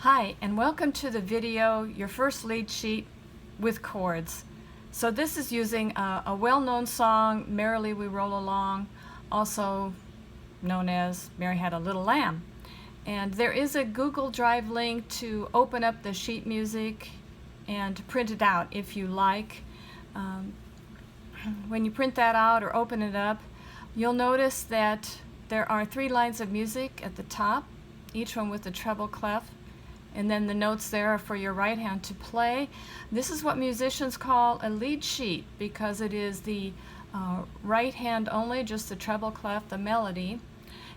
Hi, and welcome to the video, your first lead sheet with chords. So this is using a well-known song, Merrily We Roll Along, also known as Mary Had a Little Lamb. And there is a Google Drive link to open up the sheet music and print it out if you like. When you print that out or open it up, you'll notice that there are 3 lines of music at the top, each one with a treble clef. And then the notes there are for your right hand to play. This is what musicians call a lead sheet because it is the right hand only, just the treble clef, the melody.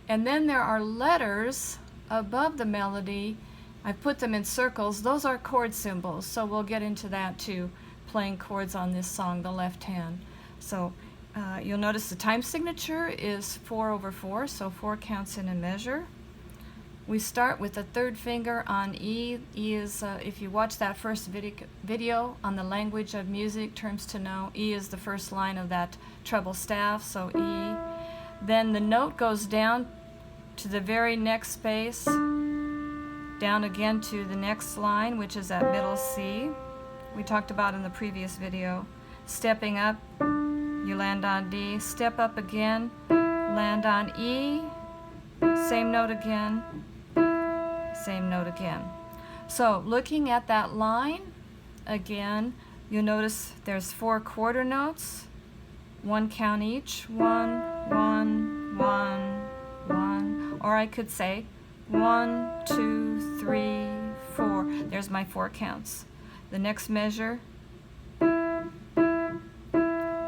And then there are letters above the melody. I put them in circles. Those are chord symbols, so we'll get into that too, playing chords on this song, the left hand. So you'll notice the time signature is 4/4, so 4 counts in a measure. We start with the 3rd finger on E. E is, if you watch that first video on the language of music, terms to know, E is the first line of that treble staff, so E. Then the note goes down to the very next space, down again to the next line, which is that middle C. We talked about in the previous video. Stepping up, you land on D. Step up again, land on E. Same note again. Same note again. So looking at that line again, you'll notice there's 4 quarter notes, 1 count each, 1, 1, 1, 1, or I could say 1, 2, 3, 4. There's my 4 counts. The next measure,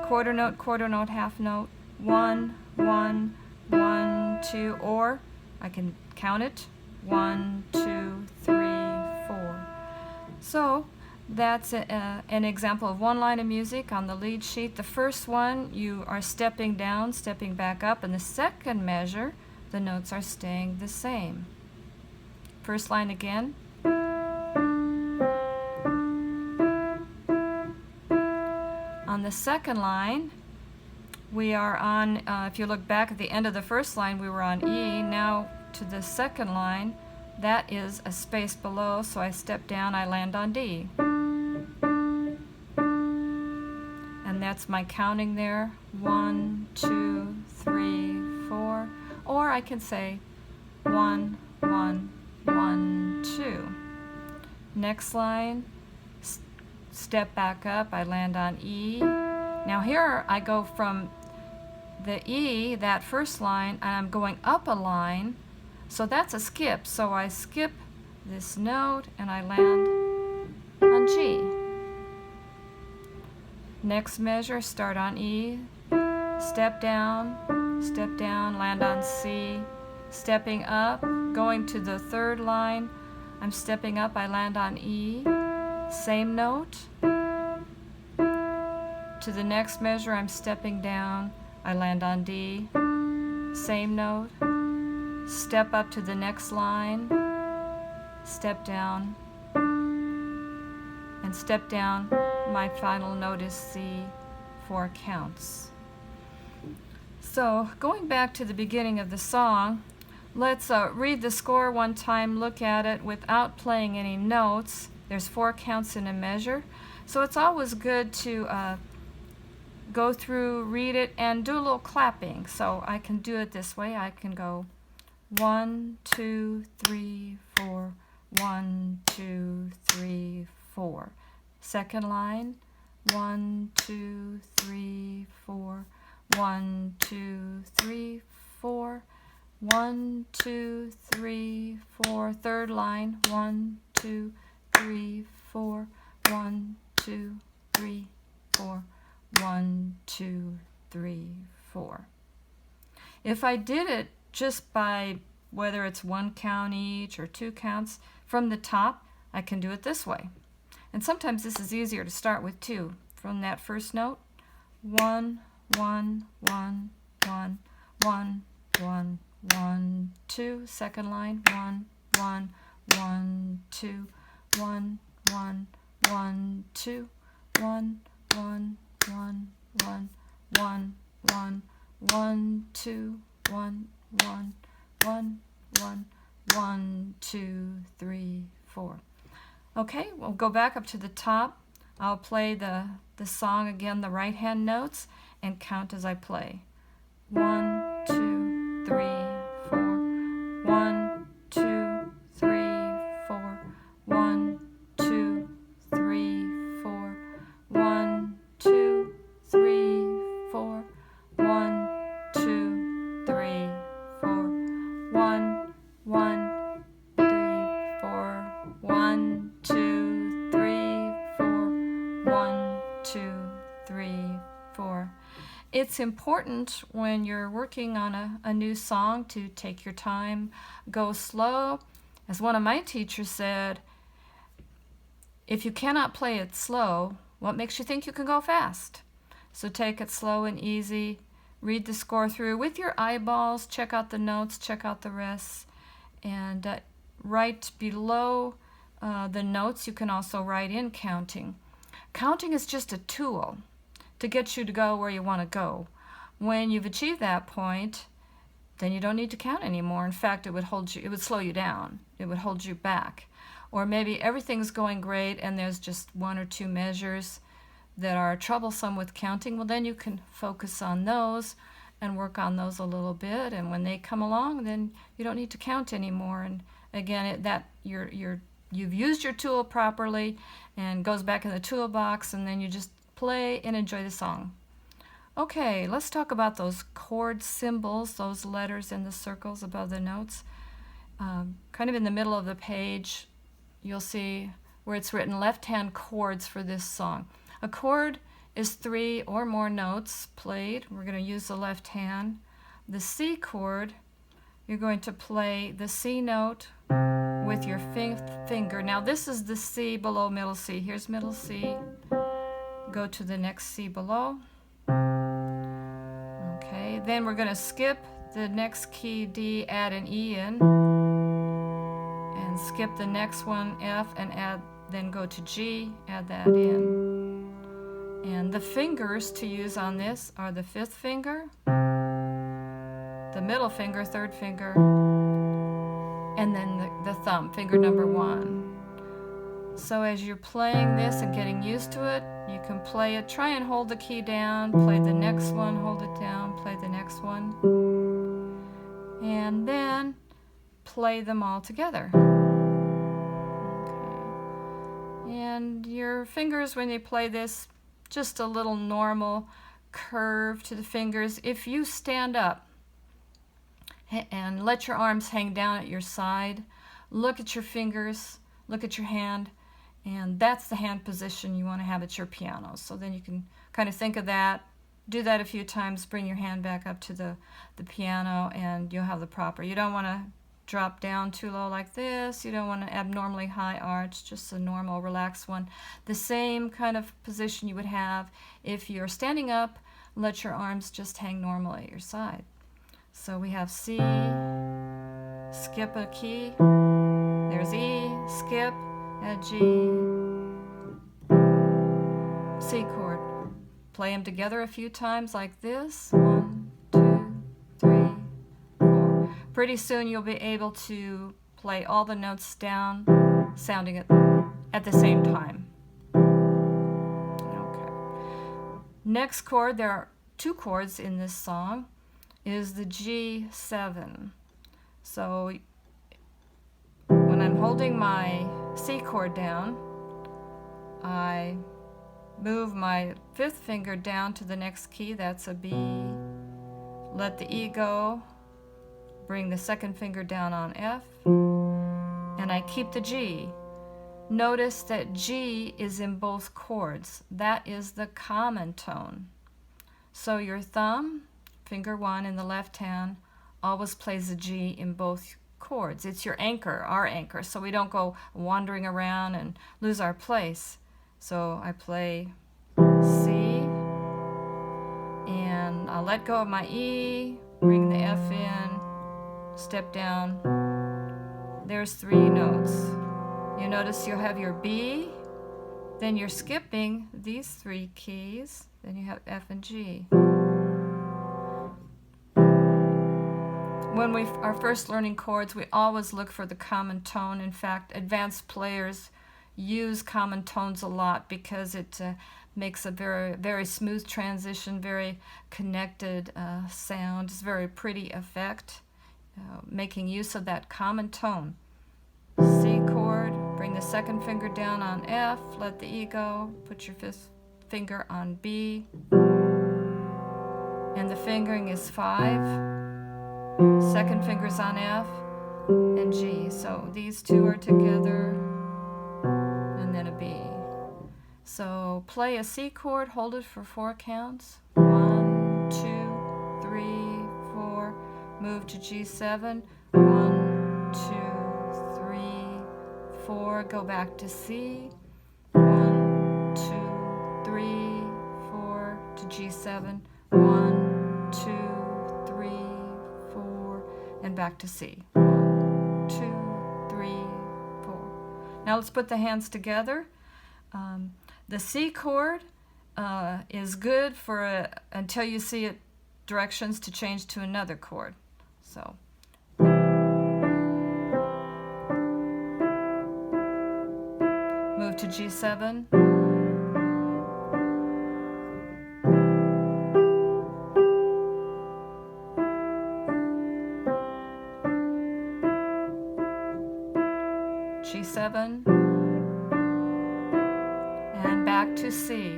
quarter note, half note, 1, 1, 1, 2, or I can count it, 1, 2, 3, 4. So that's an example of one line of music on the lead sheet. The first one, you are stepping down, stepping back up, and the second measure, the notes are staying the same. First line again. On the second line, we are on, if you look back at the end of the first line, we were on E. Now to the second line, that is a space below, so I step down, I land on D. And that's my counting there, 1, 2, 3, 4. Or I can say 1, 1, 1, 2. Next line, step back up, I land on E. Now here I go from the E, that first line, and I'm going up a line, so that's a skip. So I skip this note and I land on G. Next measure, start on E, step down, land on C, stepping up, going to the 3rd line, I'm stepping up, I land on E, same note. To the next measure, I'm stepping down, I land on D, same note. Step up to the next line, step down, and step down. My final note is C, 4 counts. So going back to the beginning of the song, let's read the score one time, look at it without playing any notes. There's 4 counts in a measure, so it's always good to go through, read it, and do a little clapping. So I can do it this way. I can go 1, 2, 3, 4, 1, 2, 3, 4. Second line, 1, 2, 3, 4, 1, 2, 3, 4, 1, 2, 3, 4. Third line, 1, 2, 3, 4, 1, 2, 3, 4, 1, 2, 3, 4. If I did it just by whether it's 1 count each or 2 counts from the top, I can do it this way. And sometimes this is easier to start with too. From that first note, 1, 1, 1, 1, 1, 1, 1, 2. Second line, 1, 1, 1, 2, 1, 1, 1, 2, 1, 1, 1, 1, 1, 1, 1, 2, 1, 1, 1, 1, 1, 2, 3, 4. Okay, we'll go back up to the top. I'll play the song again, the right hand notes, and count as I play. 1, 2, 3, 4. 1, 2, 3, 4. 1, 2, 3, 4. 1, 2, 3, 4. 1, 2, 3, 4. 1, 1, 3, 4. 1, 2, 3, 4. 1, 2, 3, 4. It's important when you're working on a new song to take your time, go slow. As one of my teachers said, if you cannot play it slow, what makes you think you can go fast? So take it slow and easy. Read the score through with your eyeballs, check out the notes, check out the rests, and right below the notes you can also write in counting. Counting is just a tool to get you to go where you want to go. When you've achieved that point, then you don't need to count anymore. In fact, it would slow you down. It would hold you back. Or maybe everything's going great and there's just 1 or 2 measures that are troublesome with counting. Well, then you can focus on those and work on those a little bit. And when they come along, then you don't need to count anymore. And again, you've used your tool properly and goes back in the toolbox, and then you just play and enjoy the song. Okay, let's talk about those chord symbols, those letters in the circles above the notes. Kind of in the middle of the page, you'll see where it's written left-hand chords for this song. A chord is 3 or more notes played. We're going to use the left hand. The C chord, you're going to play the C note with your 5th finger. Now this is the C below middle C. Here's middle C. Go to the next C below. Okay, then we're going to skip the next key D, add an E in, and skip the next one F and then go to G, add that in. And the fingers to use on this are the 5th finger, the middle finger, 3rd finger, and then the thumb, finger number 1. So as you're playing this and getting used to it, you can play it, try and hold the key down, play the next one, hold it down, play the next one, and then play them all together. Okay. And your fingers, when you play this, just a little normal curve to the fingers. If you stand up and let your arms hang down at your side, look at your fingers, look at your hand, and that's the hand position you want to have at your piano. So then you can kind of think of that, do that a few times, bring your hand back up to the piano, and you'll have the proper. You don't want to drop down too low like this. You don't want an abnormally high arch, just a normal relaxed one. The same kind of position you would have if you're standing up, let your arms just hang normally at your side. So we have C, skip a key, there's E, skip, add G, C chord. Play them together a few times like this. 1, 2, 3, 4. Pretty soon you'll be able to play all the notes down, sounding at the same time. Okay. Next chord, there are 2 chords in this song, is the G7. So when I'm holding my C chord down, I move my 5th finger down to the next key, that's a B, let the E go, bring the 2nd finger down on F, and I keep the G. Notice that G is in both chords. That is the common tone. So your thumb, finger 1 in the left hand, always plays the G in both chords. It's your anchor, our anchor, so we don't go wandering around and lose our place. So I play C, and I'll let go of my E, bring the F in, step down. There's 3 notes. You notice you'll have your B, then you're skipping these 3 keys, then you have F and G. When we are first learning chords, we always look for the common tone. In fact, advanced players use common tones a lot because it makes a very, very smooth transition, very connected sound. It's a very pretty effect, making use of that common tone. C chord, bring the second finger down on F, let the E go, put your fifth finger on B, and the fingering is 5. Second finger's on F and G. So these two are together and then a B. So play a C chord, hold it for 4 counts. 1, 2, 3, 4. Move to G7. 1, 2, 3, 4. Go back to C. 1, 2, 3, 4 to G7. 1, 2, 3, 4, and back to C. 1, 2, 3, 4. Now let's put the hands together. The C chord is good for until you see it directions to change to another chord. So move to G7. G7, and back to C.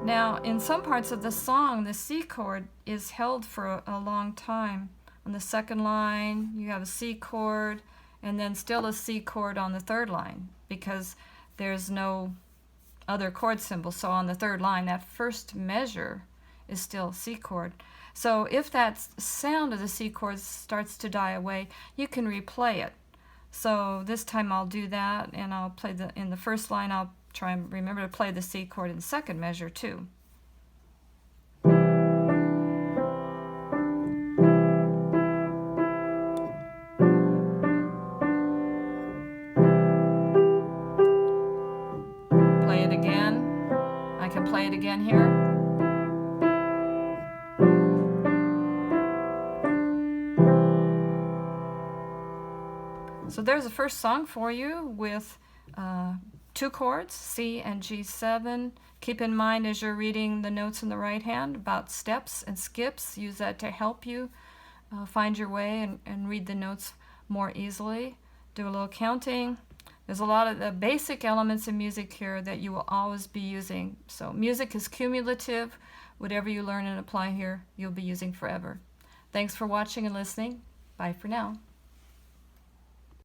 Now, in some parts of the song, the C chord is held for a long time. On the second line, you have a C chord, and then still a C chord on the third line, because there's no other chord symbol. So on the third line, that first measure is still C chord. So if that sound of the C chord starts to die away, you can replay it. So this time I'll do that, and I'll play in the first line, I'll try and remember to play the C chord in the second measure too. Play it again. I can play it again here. So there's the first song for you with 2 chords, C and G7. Keep in mind as you're reading the notes in the right hand about steps and skips. Use that to help you find your way and read the notes more easily. Do a little counting. There's a lot of the basic elements in music here that you will always be using. So music is cumulative. Whatever you learn and apply here, you'll be using forever. Thanks for watching and listening. Bye for now.